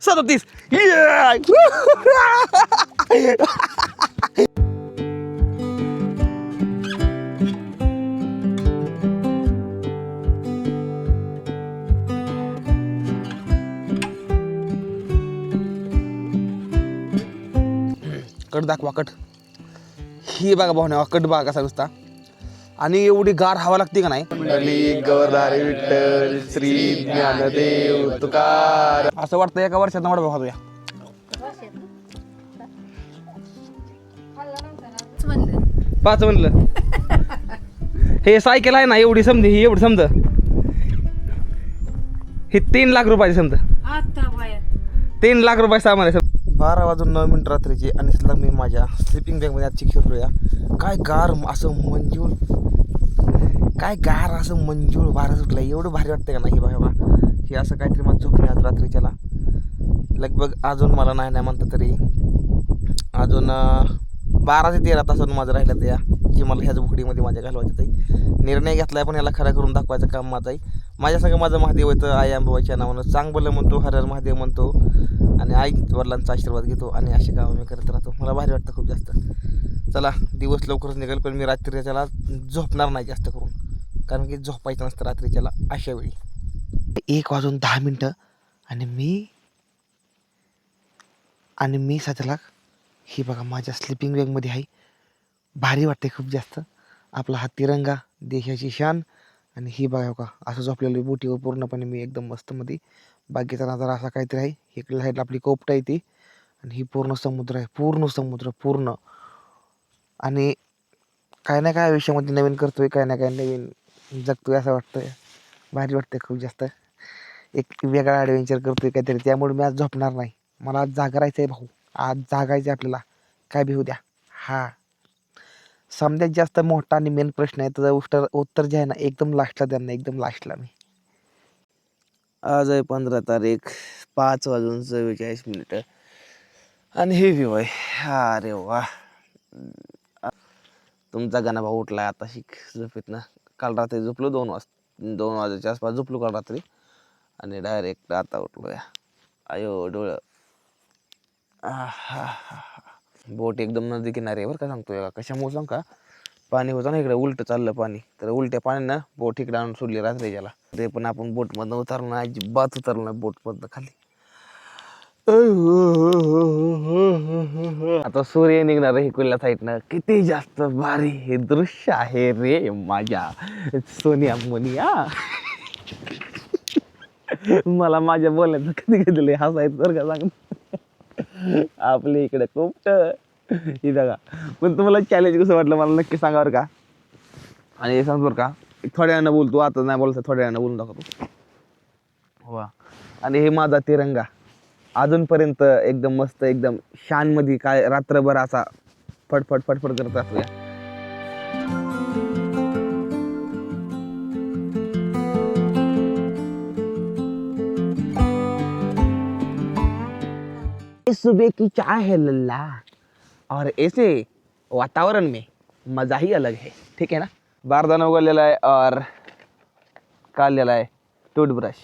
37. Cut दाखवा cut. ही बघा भावना cut बघा कसा नुसता. आणि एवढी गार हवा लागते का नाही. गौरधारी विठ्ठल श्री ज्ञानदेव तुकार. असं वाटतं एका वर्षात मोठा भाऊ या. पाच म्हणलं हे सायकल आहे ना एवढी समज ही एवढी समज ही 3 लाख रुपयाची समज 3 लाख रुपये सामान आहे. 12:09 रात्रीची आणि सलग मी माझ्या स्लिपिंग बॅगमध्ये आजची खेळतोया. काय गार असं मंजूळ वारं सुटलं. एवढं भारी वाटतं का नाही बघा. हे असं काहीतरी मला झोपणे आज रात्रीच्याला लगभग अजून मला नाही म्हणतं तरी अजून 12 ते 13 तासांनी माझं राहिलं त्या की मला ह्याच बुकडीमध्ये माझ्या घालवायचं आहे. निर्णय घेतला आहे पण याला खरं करून दाखवायचं काम माझं आहे. माझ्या सगळं माझं महादेव होतं आई अंबाबाईच्या नावानं चांगलं म्हणतो हर हर महादेव म्हणतो आणि आई वडिलांचा आशीर्वाद घेतो आणि अशी कामं मी करत राहतो. मला भारी वाटतं खूप जास्त. चला दिवस लवकरच निघेल पण मी रात्रीच्याला झोपणार नाही जास्त करून कारण की झोपायचं नसतं रात्रीच्याला अशा वेळी. 1:10 आणि मी 7 लाख ही बघा माझ्या स्लिपिंग बॅगमध्ये आहे. भारी वाटते खूप जास्त. आपला हा तिरंगा देशाची शान आणि ही बघा का असं झोपलेलं बोटीवर पूर्णपणे मी एकदम मस्तमध्ये. बागेचा नजारा असा काहीतरी आहे. इकडे साईडला आपली कोपटा आहे ती आणि ही पूर्ण समुद्र आहे. पूर्ण आणि काय ना काय आयुष्यामध्ये नवीन करतोय काय ना काय नवीन जगतोय असं वाटतंय. भारी वाटतंय खूप जास्त. एक वेगळा ॲडव्हेंचर करतोय काहीतरी. त्यामुळे मी आज झोपणार नाही. मला आज जागायचं आहे भाऊ. आज जागायचं आहे आपल्याला काय बी होऊ द्या. हा समजायत जास्त मोठा आणि मेन प्रश्न आहे त्याचं उत्तर जे आहे ना एकदम लास्टला द्या एकदम लास्टला. मी आज आहे 15 तारीख 5:44 आणि हे व्ह्यू आहे. अरे वा तुमचा गाणा भाऊ उठलाय आता शिक झोपेत ना. काल रात्री झोपलो 2 वाजेच्या आसपास झोपलो काल रात्री आणि डायरेक्ट आता उठलो या. आयो डोळं. बोट एकदम नदी किनारी बरं का सांगतोय का. कशामुळे सांग का पाणी होतं ना इकडे उलटं चाललं पाणी तर उलट्या पाण्यानं बोट इकडे आणून सोडली रात्रीच्याला. ते पण आपण बोटमधनं उतरलं नाही अजिबात उतरलं नाही बोटमधनं खाली. आता सूर्य निघणार आहे इकडल्या साईडनं. किती जास्त भारी हे दृश्य आहे रे माझ्या सोनिया मोनिया. मला माझ्या बोलण्याचं कधी कधी हसायचं बरं का सांग. आपल्या इकडे खूप ही जागा. पण तुम्हाला चॅलेंज कसं वाटलं मला नक्की सांगा बरं का. आणि हे सांग बरं का थोड्या वेळानं बोलतो आता नाही बोलतो थोड्या वेळानं बोलून दाखवतो. वा आणि हे माझा तिरंगा अजूनपर्यंत एकदम मस्त एकदम शानमध्ये काय रात्रभर असा फडफड करत राहतो या. सुबह की चाय है लल्ला और ऐसे वातावरण में मजा ही अलग है. ठीक है ना. बारदाना उघडलेला आहे और काढलेला आहे टूथब्रश.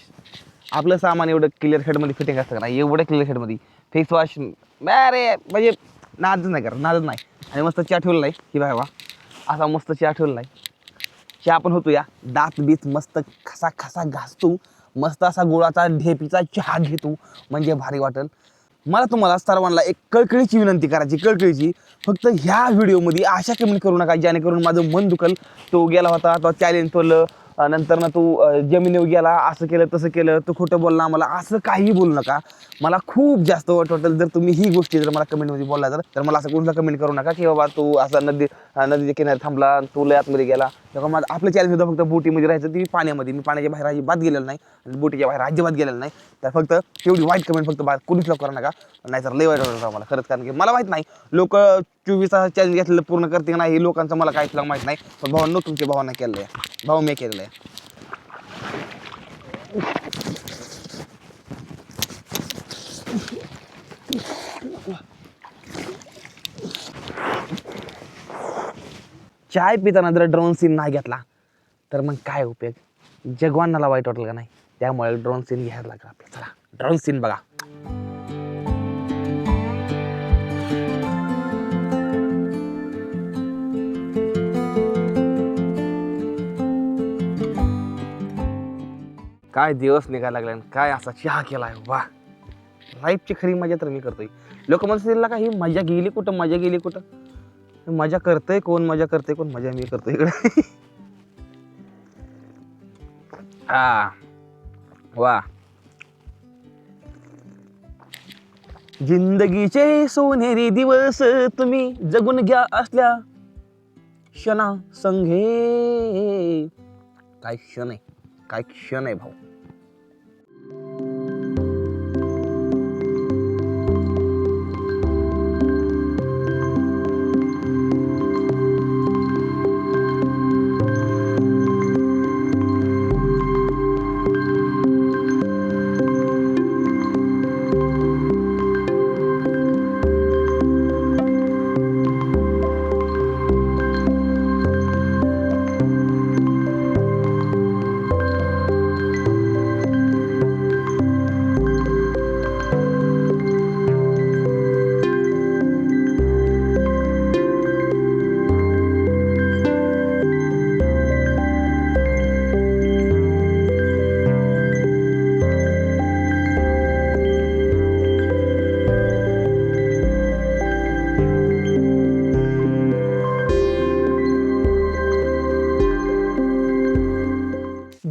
आपलं सामान एवढं क्लिअर शेडमध्ये फिटिंग असतं का नाही एवढं क्लिअर शेडमध्ये फेस वॉश अरे म्हणजे नादच नाही. आणि मस्त चहा ठेवलेला आहे की बाबा असा मस्त चहा ठेवलेला आहे. चहा पण होतो या दात बीत मस्त खसा घासतो मस्त असा गुळाचा ढेपीचा चहा घेतो म्हणजे भारी वाटेल. मला तुम्हाला सर्वांना एक कळकळीची विनंती करायची कळकळीची फक्त ह्या व्हिडिओमध्ये अशा कमेंट करू नका जेणेकरून माझं मन दुखल. तो गेला होता तो चॅलेंज तोडलं नंतर ना तू जमिनीवर गेला असं केलं तसं केलं तू खोटं बोलला मला असं काही बोलू नका. मला खूप जास्त वाटेल जर तुम्ही ही गोष्टी जर मला कमेंटमध्ये बोलला तर मला असं कुठला कमेंट करू नका की बाबा तू असं नदीच्या किनारी थांबला तू लय आतमध्ये गेला. तेव्हा माझं आपलं चॅलेंज होतं फक्त बोटीमध्ये राहायचं ती पाण्यामध्ये. मी पाण्याच्या बाहेर अजिबात गेलेलं नाही आणि बोटीच्या बाहेर अजिबात गेलेलं नाही. तर फक्त तेवढी वाईट कमेंट फक्त कुणीच लोक करू नका नाही तर लय वाईट वाटतं मला खरंच. कारण की मला माहीत नाही लोक 24 तास चॅलेंज घेतलेलं पूर्ण करते का नाही हे लोकांचं मला काहीच माहीत नाही. पण भावांनो तुमच्या भावांना केलेलं आहे भाऊ मी केलेलं आहे. चाय पिताना जर ड्रोन सीन नाही घेतला तर मग काय उपयोग. जगवानाला वाईट वाटलं का नाही त्यामुळे ड्रोन सीन घ्यायला लागला आपल्याला. चला ड्रोन सीन बघा. काय दिवस निघायला लागला, काय असा चहा केलाय. वा, लाईफची खरी मजा तर मी करतोय. लोक म्हणतील का ही मजा गेली कुठं, मजा गेली कुठं. मजा करतंय कोण, मजा करतंय कोण, मजा मी करतोय इकडे. हा वा. जिंदगीचे सोनेरी दिवस तुम्ही जगून घ्या असल्या क्षणा संघे. काय क्षण आहे, काय क्षण आहे भाऊ.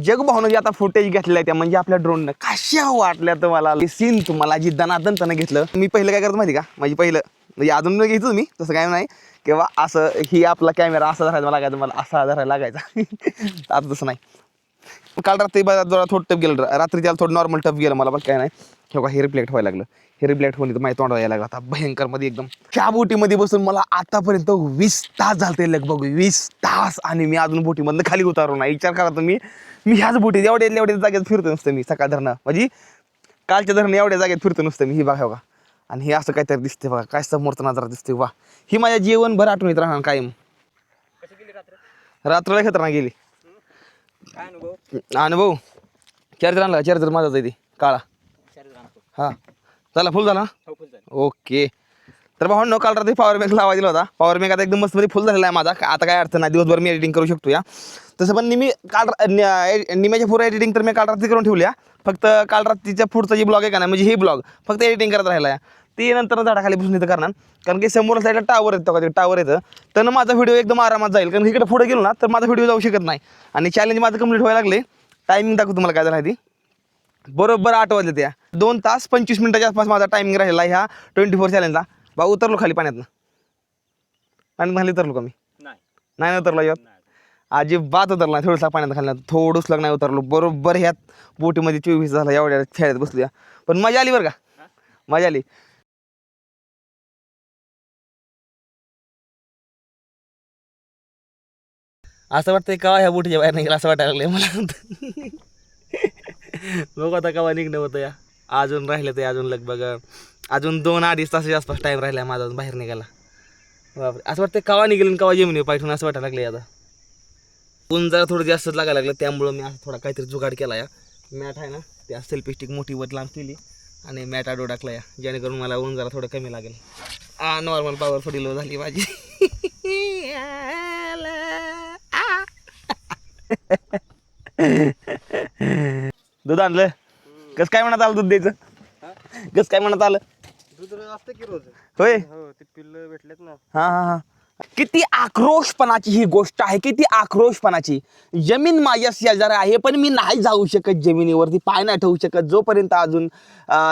जगभावनं जे आता फुटेज घेतलेला आहे त्या म्हणजे आपल्या ड्रोननं कशा वाटल्या तुम्हाला सीन. तुम्हाला जी दनादन त्यानं घेतलं. मी पहिलं काय करतो माहिती का, म्हणजे पहिलं म्हणजे अजून घ्यायचो मी तसं काय नाही किंवा असं ही आपला कॅमेरा असा धरायचा मला लागायचा, मला असा धरायला लागायचा. आता तसं नाही. काल रात्री जरा थोडं टप गेलं, रात्री त्याला थोडं नॉर्मल टप गेलं मला, पण काय नाही ठेवा हे रिफ्लेक्ट व्हायला लागलं. हे रिफ्लेक्ट होऊन माझ्या तोंडाला यायला लागला आता भयंकर मध्ये एकदम. त्या बोटीमध्ये बसून मला आतापर्यंत 20 तास झालते लगभग 20 तास, आणि मी अजून बोटीमधनं खाली उतारू नाही. विचार करा तुम्ही, मी ह्याच बोटीत एवढ्या जागेत फिरतो नुसतं मी. सकाळ धरणं म्हणजे कालच्या धरणं एवढ्या जागेत फिरतो नुसतं मी. ही बघा बघा, आणि हे असं काहीतरी दिसते बघा, काय समोरचा नजारा दिसते. वा, ही माझ्या जीवनभर आठवणीत राहणार कायम. रात्रला खतरनाक गेली. अनुभव चार्जर आणला, चार्जर माझाच आहे ते काळा. हा झाला, फुल झाला. ओके. तर भाऊ काल रात्री पॉवर बँक लावा दिला होता. पॉवर बँक आता एकदम मस्तमध्ये फुल झालेला आहे माझा. आता काय अडचण नाही, दिवसभर मी एडिटिंग करू शकतो या. तसं पण काल निम्याच्या पुढे एडिटिंग तर मी काल रात्री करून ठेवली. फक्त काल रात्रीच्या पुढचा जी ब्लॉग आहे का नाही, म्हणजे हे ब्लॉग फक्त एडिटिंग करत राहिला. ती नंतर झाडाखाली बसून इथं करणार, कारण की समोर साईडला टावर येतो का, टावर येतं तर माझा व्हिडिओ एकदम आरामात जाईल. कारण इकडे पुढे गेलो ना तर माझा व्हिडिओ जाऊ शकत नाही. आणि चॅलेंज माझं कंप्लीट व्हायला लागले. टायमिंग दाखवतो तुम्हाला काय झालं ती. बरोबर 8 वाजले त्या. 2 तास 25 मिनिटाच्या आसपास माझा टायमिंग राहिला ह्या 24 चॅलेंजला. भाऊ उतरलो खाली पाण्यातनं. पाण्यात खाली उतरलो का मी? नाही उतरलो यात अजिबात उतरला नाही. थोडंसं पाण्यात खाली थोडंच लग नाही उतरलो. बरोबर ह्यात बोटीमध्ये 24 झाला एवढ्या खेळत बसल्या. पण मजा आली बरं का, मजा आली. असं वाटतंय का ह्या बोटीच्या बाहेर निघाला असं वाटायला लागलं मला. बघू आता कवा निघणं होतं या. अजून राहिलं ते अजून लगभग अजून 2-2.5 तासाच्या आसपास टाईम राहिला माझा अजून बाहेर निघाला. बापरे, असं वाटतं कवा निघेल कवा जेवण पाठवून असं वाटायला लागले. आता ऊन जरा थोडं जास्तच लागायला लागलं, त्यामुळं मी असं थोडा काहीतरी जुगाड केला या. मॅट आहे ना त्या सेल्फी स्टिक मोठी वर लांब केली आणि मॅट आडो टाकला या, जेणेकरून मला ऊन जरा थोडं कमी लागेल. नॉर्मल पॉवर थोडी लो झाली माझी. दूध आणलं. कसं काय म्हणत आलं दूध द्यायचं? कसं काय म्हणत आलं? दूध असतं की रोज. होय, हो, ते पिल्लं भेटलेत ना. हा हा हा. किती आक्रोशपणाची ही गोष्ट आहे, किती आक्रोशपणाची. जमीन माझ्या शेजारी आहे पण मी नाही जाऊ शकत जमिनीवरती, पाय नाही ठेवू शकत जोपर्यंत अजून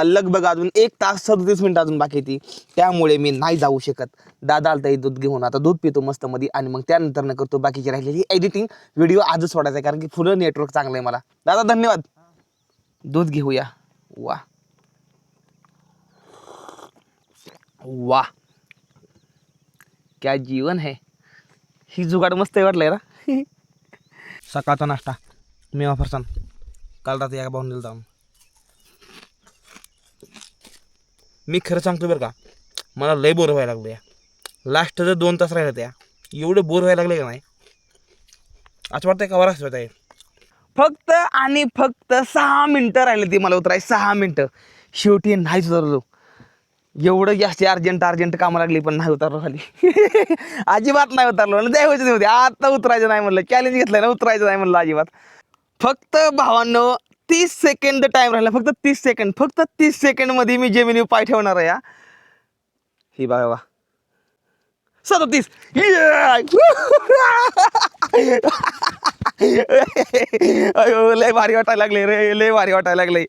लगभग अजून 1 तास 37 मिनिटं अजून बाकी ती, त्यामुळे मी नाही जाऊ शकत. दादा आलता दूध घेऊन, आता दूध पितो मस्त मध्ये आणि मग त्यानंतर न करतो बाकीची राहिलेली एडिटिंग. व्हिडिओ आजच सोडायचा आहे कारण की फुलं नेटवर्क चांगलं आहे मला. दादा धन्यवाद. दूध घेऊया. वा वाह, क्या जीवन है. ही जुगाड मस्त वाटलंय ना. सकाळचा नाश्ता मेवा फरसान काल रात्री एका पाहून दिला जाऊन. मी खरं सांगतो बरं का, मला लय बोर व्हायला लागलं या. लास्ट जर 2 तास राहिलं त्या एवढं बोर व्हायला लागले का नाही, असं वाटतंय का वरास होत आहे. फक्त आणि फक्त 6 मिनटं राहिले ती मला उतराय. 6 मिनटं. शेवटी नाहीच उतरलो. एवढं जास्त अर्जंट कामं लागली पण नाही उतरलो खाली. अजिबात नाही उतरलो. द्यायचं नव्हते, आता उतरायचं नाही म्हणलं. चॅलेंज घेतलंय ना, उतरायचं नाही म्हणलं अजिबात. फक्त भावांनो 30 सेकंद टाइम राहिला, फक्त 30 सेकंड, फक्त 30 सेकंड मध्ये मी जेमिनी पाय ठेवणार आहे. ही बघा 37. अयो लय भारी वाटायला लागले रे, लय भारी वाटायला लागले.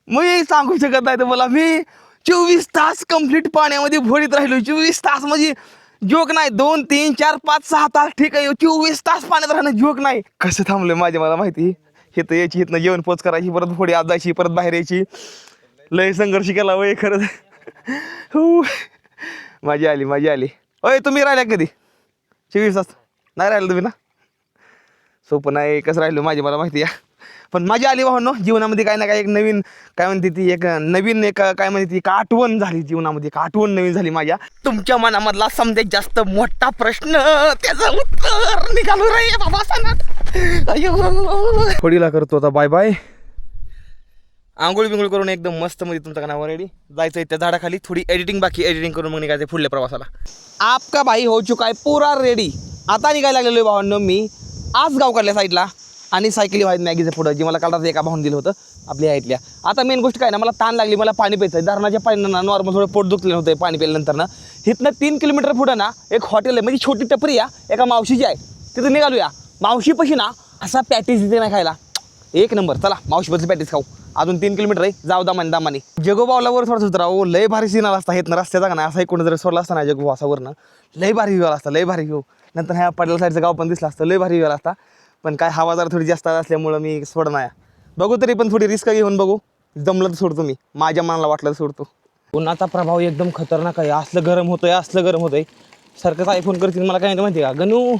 मी सांगू शकत नाही तुम्हाला, मी 24 तास कंप्लीट पाण्यामध्ये भोडीत राहिलो. 24 तास म्हणजे जोक नाही. 2 3 4 5 6 तास ठीक आहे. 24 तास पाण्यात राहणं जोक नाही. कसं थांबलं माझे मला माहिती. इथं यायची, इथनं जेवण पोच करायची, परत भोडी आत जायची, परत बाहेर यायची. लय संघर्ष केला वय खरंच. माझी आली. ओय तुम्ही राहिल्या कधी 24 तास नाही राहिलं तुम्ही ना? सोपं नाही, कसं राहिलो माझी मला माहिती आहे. पण मजा आली भावांनो. जीवनामध्ये काय ना काय एक नवीन काय म्हणते ती, एक नवीन एक काय म्हणते ती, एक आठवण झाली जीवनामध्ये. एक आठवण नवीन झाली माझ्या. तुमच्या मनामधला समजा जास्त मोठा प्रश्न, त्याचं उत्तर निघालो रे बाबा सनात. होडीला करतो आता बाय बाय. आंघोळ बिंघोळ करून एकदम मस्त मध्ये तुमच्या कानावर रेडी जायचं त्या झाडाखाली. थोडी एडिटिंग बाकी, एडिटिंग करून मग निघायचं पुढल्या प्रवासाला. आपका भाई हो चुका आहे पुरा रेडी. आता निघायला लागलेलो आहे भावांनो मी आज गावकडल्या साईडला. आणि सायकली व्हायचं मॅगीचं पुढं जे मला काढायचं एका भाऊन दिलं होतं आपल्या ह्यातल्या. आता मेन गोष्ट काय ना, मला ताण लागली, मला पाणी प्यायचं आहे. धरणाच्या पाण्यानं नॉर्मल थोडं पोट दुखलेलं होतं पाणी प्यायल्यानंतर ना. इथनं 3 किलोमीटर पुढं ना एक हॉटेल आहे, म्हणजे छोटी टपरी आहे एका मावशीची आहे. तिथं निघालूया. मावशीपाशी ना असा पॅटीस तिथे नाही खायला एक नंबर. चला मावशीपाशी पॅटीस खाऊ. अजून 3 किलोमीटर आहे, जाऊ दामाने. जगोबावलावर थोडं सुद्धा ओ लय भारी सीन आला असता. इथनं रस्त्याचा का नाही असा इकडून जर सोडला असता ना जगोबा असावरनं, लय भारी व्ह्यू आला असता, लय भारी व्ह्यू. नंतर ह्या पडला साईडचं गाव पण दिसलं असतं, लय भारी व्ह्यू आला असता. पण काय हवा जरा थोडी जास्त असल्यामुळं मी सोडणार. बघू तरी पण थोडी रिस्क घेऊन बघू. जमलं तर सोडतो मी, माझ्या मनाला वाटलं तर सोडतो. उन्हाचा प्रभाव एकदम खतरनाक आहे. असलं गरम होतंय. सारखंच आयफोन करतील मला काय माहिती का. गणू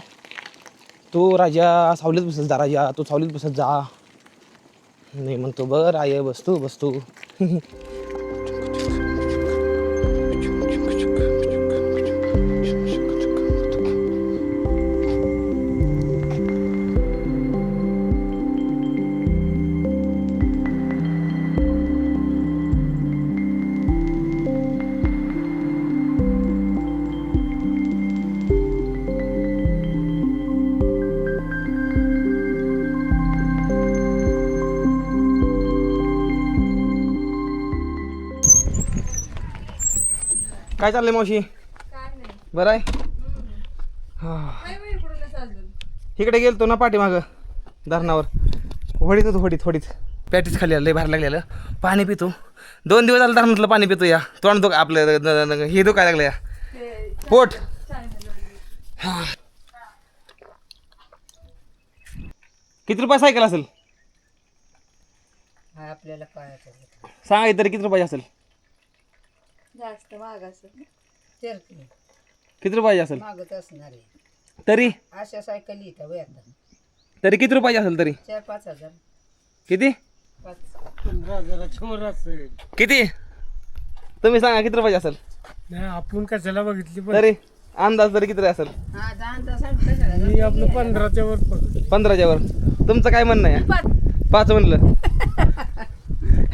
तू राजा सावलीत बसत जा, राजा तू सावलीत बसत जा. नाही म्हणतो बरं आहे, बसतो. काय चाललंय मावशी? बरं आहे. इकडे गेलतो ना पाठीमागं धरणावर. होडीत पॅटीस खाली लय बाहेर लागलेलं. पाणी पितो. 2 दिवस झालं धरणातलं पाणी पितो. या तोंड दुख आपलं हे दुखायला लागलं या पोट. किती रुपये सायकल असेल आपल्याला सांगा तरी, किती रुपये असेल? जास्त महाग असेल, किती रुपये असेल महागच असणार आहे. तरी अशा सायकली इथं वय आता तरी किती रुपये असेल तरी? 4-5 हजार. किती? 15,000 असेल. किती तुम्ही सांगा किती रुपये असेल? नाही आपण कशाला बघितली तरी अंदाज तरी किती असेल? हा 10 आपलं 15च्या वर 15च्या वर. तुमचं काय म्हणणं आहे? 5 म्हणलं.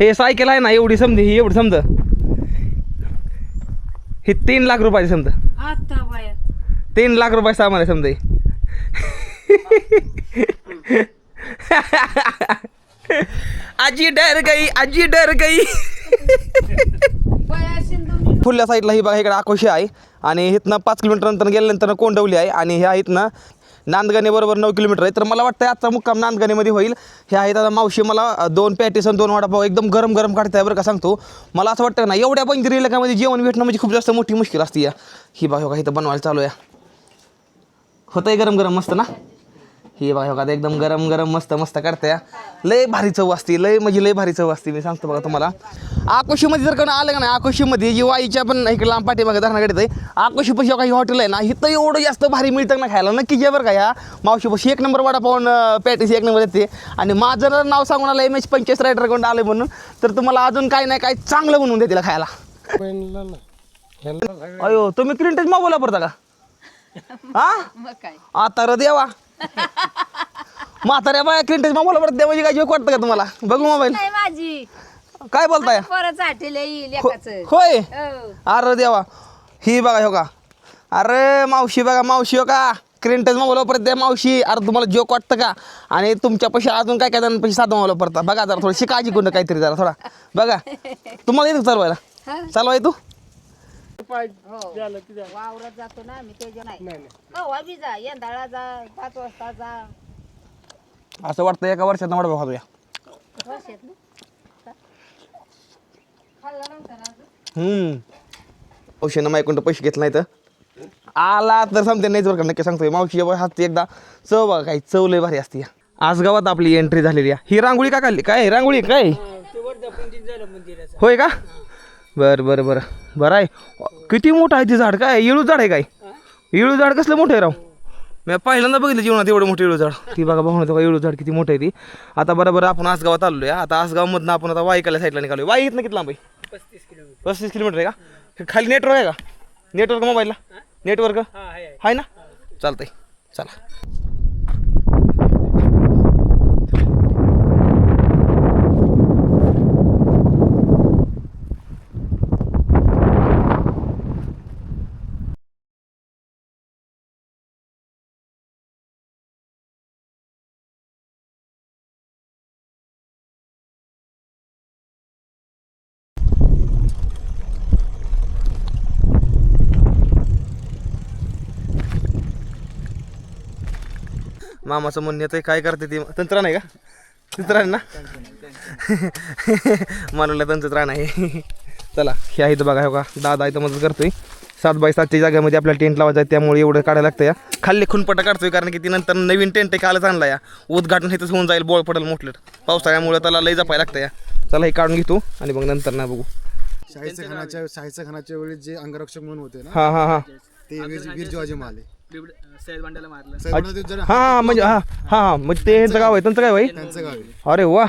हे सायकल आहे ना एवढी समज हे 3 लाख रुपयाची समजा. आता बाया 3 लाख रुपये सामान आहे समजा. आजी डर गई. पुढल्या साईडला ही बघा इकडे आकोशी आहे. आणि इथनं 5 किलोमीटर नंतर गेल्यानंतर कोंडवली आहे. आणि ह्या इथनं नांदगाणे बरोबर 9 किलोमीटर आहे. तर मला वाटतं आजचा मुक्काम नांदगाणेमध्ये होईल. हे आहेत आता मावशी मला 2 पॅटीस आणि 2 वडापाव एकदम गरम काढताय बरं का सांगतो. मला असं वाटतं ना एवढ्या बंजरी इलाक्यामध्ये जेवण भेटणं म्हणजे खूप जास्त मोठी मुश्किल असते. या ही बघा इथं बनवायला चालू आहे. होतंय गरम मस्त ना. ही बघा एकदम गरम मस्त करते. लय भारी चव असते, लय भारी चव असते. मी सांगतो बघा तुम्हाला. आकोशीमध्ये जर कोण आलं का नाही, आकोशीमध्ये जी वाईच्या पण इकडे लांब पाठीमागे धरणाकडे आहे. आकोशीपाशी काही हॉटेल आहे ना, इथं एवढं जास्त भारी मिळतं ना खायला, नक्की जे बरं का. ह्या मावशीपाशी 1 नंबर वडापाव पॅटीस 1 नंबर येते. आणि माझं जर नाव सांगून आलं MH85 रायडरकडून आलं म्हणून, तर तुम्हाला अजून काय नाही काय चांगलं बनवून देतील खायला. अयो तुम्ही क्रिंटेज मोबाईल वापरता का? मग काय आता र देवा म्हाताऱ्या बाया क्रिंटेज मोबाईल वापरत द्या म्हणजे काय जोक वाटतं का तुम्हाला? बघू मोबाईल. नाही माझी काय बोलताय? परत आठवलं येईल एकाचं. होय हो. अरे देवा. ही बघा हो का. अरे मावशी बघा मावशी हो का. स्क्रीन टच मोबाईल वापरते मावशी. अरे तुम्हाला जोक वाटतं का? आणि तुमच्या पैसे अजून काय काय जणांपाशी साधा मोबाईल वापरता. बघा जरा थोडं शिकायची गुण काहीतरी जरा थोडा बघा. तुम्हाला येतं चालवायला? हा. चालवाय तू? पाय हो. झालं की झालं. वावरात जातो ना आम्ही त्याच्या नाही नाही नाही कवा बी जा यंदाळा जा 5 वाजता जा असं वाटतं एका वर्षात वडा भाऊ खातोया. वर्षात ना खाल्ला नव्हता ना औषधं माझ्याकडून पैसे घेतले नाही तर आला तर समजा नाहीच बरं का. नक्की सांगतोय मावशी हात एकदा चव बघा काही चव लय भारी असते. आज गावात आपली एंट्री झालेली आहे. ही रांगोळी का काढली? काय रांगोळी काय ते वर्धापन झालं मंदिराचं. होय का? बरं बरं बरं बरं आहे. किती मोठं आहे ते झाड? काय येळू झाड आहे काय? येळू झाड कसलं मोठं आहे राव? मी पहिल्यांदा बघितलं जीवनात एवढं मोठं येळू झाड. ती बघा भाऊ का येळू झाड किती मोठं आहे ती. आता बरोबर आपण आसगावात आलो आहे. आता आसगावमधनं आपण आता वाईकाल्या साईडला निघालो. वाई इथनं किती लांब आहे? 35 किलोमीटर. 35 किलोमीटर आहे का? खाली नेटवर्क आहे का? नेटवर्क मोबाईलला नेटवर्क हा आहे आहे ना? चालतंय चला. मामाचं म्हणणं येतं काय करते ती तंत्र नाही का? तंत्र ना मानवला तंत्र नाही. चला हे आहे तर बघा हो का दादा इथं मदत करतोय. 7x7च्या जागेमध्ये आपल्याला टेंट लावायचा आहे त्यामुळे एवढं काढायला लागतं या. खाल्ले खुनपटा काढतोय कारण की ती नंतर नवीन टेंट कालच आणला या. उद्घाटन हेच होऊन जाईल बोळ पडेल मोठलं पावसाळ्यामुळे त्याला लई जपायला लागतं या. चला हे काढून घेतो आणि मग नंतर ना बघू. शाहीच्या खानाच्या वेळी जे अंगरक्षक म्हणून होते ना हां हां हां ते वीर शिवाजी महाले हां म्हणजे हां हां म्हणजे ते ह्यांचं गाव आहे त्यांचं काय भाई? त्यांचं गाव आहे. अरे वा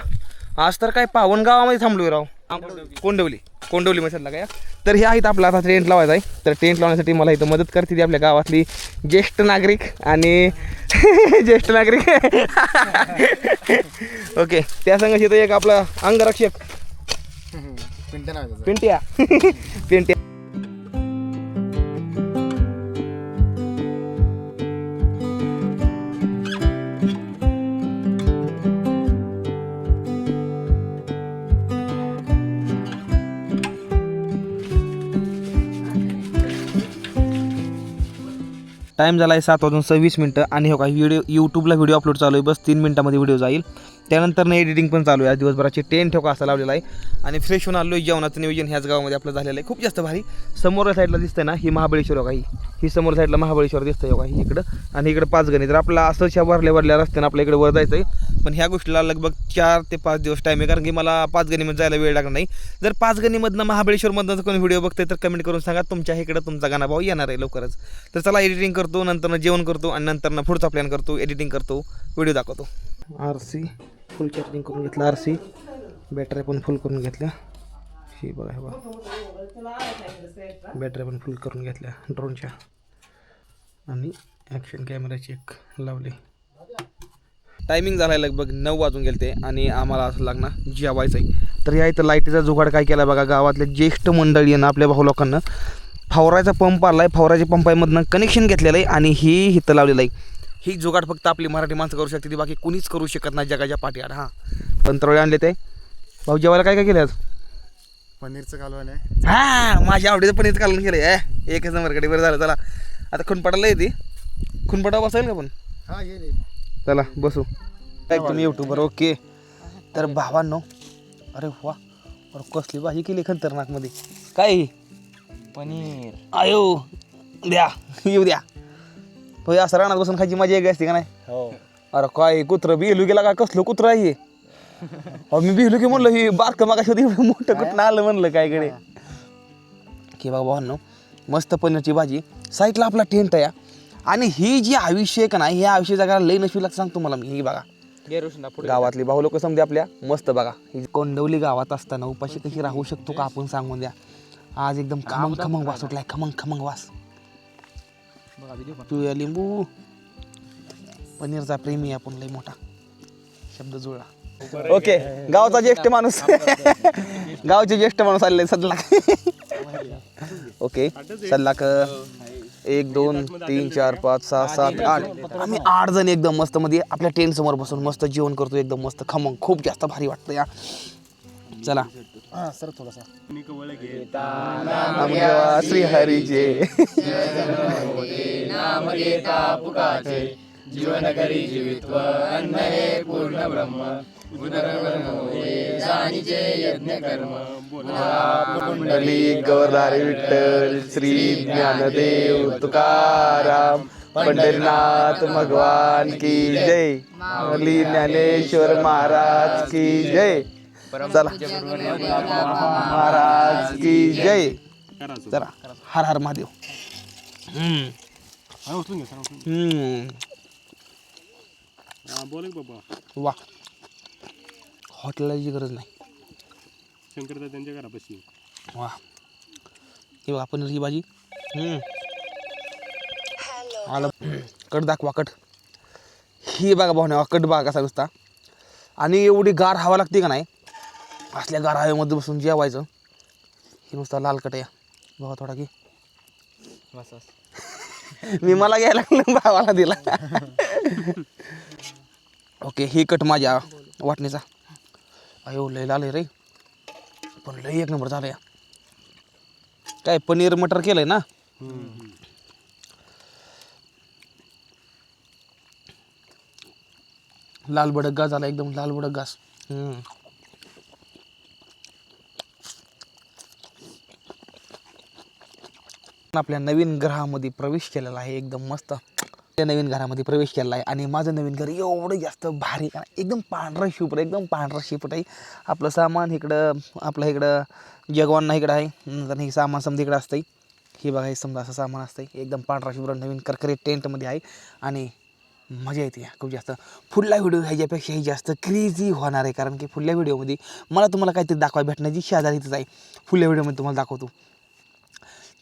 आज तर काय पावन गावामध्ये थांबलोय राव. कोंडवली मशाला काय. तर हे आहेत आपला आता टेंट लावायचा आहे. तर टेंट लावण्यासाठी मला इथं मदत करते ती आपल्या गावातली ज्येष्ठ नागरिक आणि ज्येष्ठ नागरिक ओके त्या संघाशी इथं एक आपला अंगरक्षक पिंट्या नाव आहे त्याचं. पिंट्या पिंट्या. टाईम झाला आहे 7:26 आणि हो का यूट्यूबला व्हिडिओ अपलोड चालू आहे. बस 3 मिनिटामध्ये व्हिडिओ जाईल. त्यानंतर एडिटिंग पण चालू आहे. आज दिवसभराचे टेंट ठोका असा लावलेला आहे आणि फ्रेश होऊन आलो आहे. जेवणाचं नियोजन ह्याच गावामध्ये आपलं झालेलं आहे. खूप जास्त भारी. समोर साईडला दिसतंय ना ही महाबळेश्वर हो का ही समोर साईडला महाबळेश्वर दिसतंय हो का ही इकडं आणि इकडं पाचगणी. तर आपला असंच्या भरल्या रस्त्यानं आपल्या इकडे वर जायचं आहे. पण ह्या गोष्टीला लगभग 4 ते 5 दिवस टाईम आहे कारण की मला पाचगणीमध्ये जायला वेळ लागणार नाही. जर पाचगणीमधनं महाबळेश्वरमधनं जर कोणी व्हिडिओ बघतोय तर कमेंट करून सांगा तुमच्या इकडं तुमचा गाणा भाऊ येणार आहे लवकरच. तर चला एडिटिंग करतो नंतर जेवण करतो आणि नंतर पुढचा प्लॅन करतो एडिटिंग करतो व्हिडिओ दाखवतो. RC फुल चार्जिंग करून घेतला. RC बॅटरी पण फुल करून घेतल्या. ही बघा हे बघा बॅटरी पण फुल करून घेतल्या ड्रोनच्या आणि ॲक्शन कॅमेराची एक लावली. टायमिंग झाला आहे लगभग 9 वाजून गेले ते आणि आम्हाला असं लागणार जेवायचं आहे. तर या इथं लाईटीचा जुगाड काय केला बघा. गावातल्या ज्येष्ठ मंडळी आहे ना आपल्या भाऊ लोकांना फवाराचा पंप आला आहे. फवाराच्या पंपामधनं कनेक्शन घेतलेलं आहे आणि ही इथं लावलेलं आहे. ही जुगाड फक्त आपली मराठी माणसं करू शकते ती बाकी कुणीच करू शकत नाही जगाच्या पाठीआड. हां पंतरवळे आणले ते भाऊ जेवायला काय काय केलं आज? पनीरचं कालवण आहे. हां माझ्या आवडीचं पनीर कालवण केलं आहे. एकच नंबरकडे बरं झालं. चला आता खुनपाटाला येते. खुनपाटा बसायला का पण? हा ये चला बसू. काय तुम्ही यूट्यूबर ओके. तर भावांनो अरे वा अरे कसली भाजी केली खतरनाकमध्ये. काय पनीर आयो द्या येऊ द्या. होय असं रानात बसून खायची मजा वेगळी असते का नाही? हो. अरे काय कुत्रं बिहलू गेला का कसलं कुत्रं आहे. मी बिहलू की म्हणलं ही बारकं मागाशी होती मोठं कुठं आलं म्हणलं काय कडे की बाबा भावांनो मस्त पनीरची भाजी. साईडला आपला टेंट आहे आणि ही जी आयुष्य आहे का नाही ह्या आयुष्य जागा लई नशी लागतं सांगतो मला मी. ही बघा गावातली भाऊ लोक समजा आपल्या मस्त बघा ही कोंडवली गावात असताना उपाशी कशी राहू शकतो का आपण सांगून द्या. आज एकदम खमंग खमंग वास उठलाय. खमंग खमंग वास. पिऊया लिंबू. पनीरचा प्रेमी आपण लई मोठा शब्द जुळला. ओके गावचा ज्येष्ठ माणूस गावचे ज्येष्ठ माणूस आलेले सल्लाक. ओके सल्लाक 1 2 3 4 5 6 7 8 आम्ही 8 जण एकदम मस्त मध्ये आपल्या टेंट समोर बसून मस्त जेवण करतो एकदम मस्त खमंग खूप जास्त भारी वाटतं या चला हा सर थोडासा नाम घेवा श्री हरीचे पुंडलिक गौरधारी विठ्ठल श्री ज्ञानदेव तुकाराम पंढरीनाथ भगवान की जय हरली ज्ञानेश्वर महाराज की जय चला महाराज की जय चला हर हर महादेव वा हॉटेलची गरज नाही त्यांच्या घरापाशी वा हे बघा पनीरची भाजी आलं कट दाखवा कट ही बघा भावना कट बघा कसा नुसता आणि एवढी गार हवा लागते का नाही असल्या गार हवेमध्ये बसून जेवायचं हे नुसता लाल कट या बघा थोडा की मी मला घ्यायला लागलं भावाला दिला ओके ही कट माझ्या वाटणीचा अयो लय लाल आहे रे पण लय एक नंबर झालं या काय पनीर मटर केलंय ना लाल भडक घास झाला एकदम लाल भडक घास आपल्या नवीन घरामध्ये प्रवेश केलेला आहे एकदम मस्त त्या नवीन घरामध्ये प्रवेश केलेला आहे आणि माझं नवीन घर एवढं जास्त भारी एकदम पांढरं शुभ्र एकदम पांढरं शिपट आहे आपलं सामान इकडं आपलं इकडं जगवांना इकडं आहे नंतर हे सामान समजा इकडं असतं हे बघा हे समजा असं सामान असतं एकदम पांढरा शुभ्र नवीन करकरीत टेंटमध्ये आहे आणि मजा येते खूप जास्त पुढल्या व्हिडिओ ह्याच्यापेक्षाही जास्त क्रेझी होणार आहे कारण की पुढल्या व्हिडिओमध्ये मला तुम्हाला काहीतरी दाखवायला भेटण्याची शेजारीच आहे पुढल्या व्हिडिओमध्ये तुम्हाला दाखवतो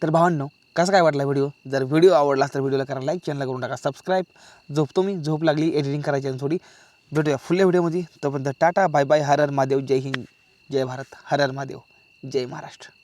तर भावांनो कसं काय वाटला व्हिडिओ जर व्हिडिओ आवडला तर व्हिडिओला करा लाईक चॅनलला करून टाका सबस्क्राईब झोपतो मी झोप लागली एडिटिंग करायची आणि थोडी भेटूया पुढल्या व्हिडिओमध्ये तोपर्यंत टाटा बाय बाय हर हर महादेव जय हिंद जय भारत हर हर महादेव जय महाराष्ट्र